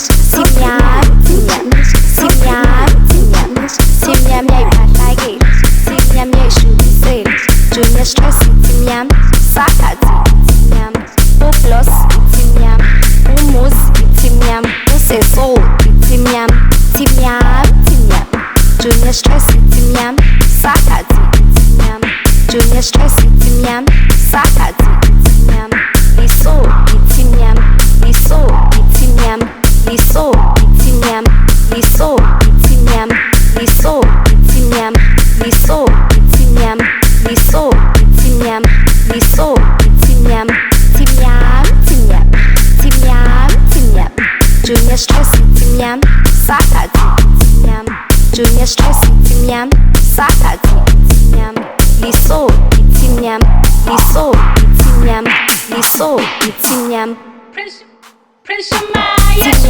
Семья, семья мне пошаги, семья мне шубисы, Junior Stress семья, Сакати семья, Уплос семья, Умуз семья, Усесол семья, Junior Stress семья, Сакати семья, Junior Stress семья, Сакати семья, Лисо семья, Лисо семья, Лисо семья, Лисо семья, Лисо семья, Лисо семья, Лисо семья, Лисо семья, семья, Junior Stress семья, Сакати семья, Junior Stress семья, Сакати семья, Лисо семья, Лисо семья, Лисо семья, Prince Maya.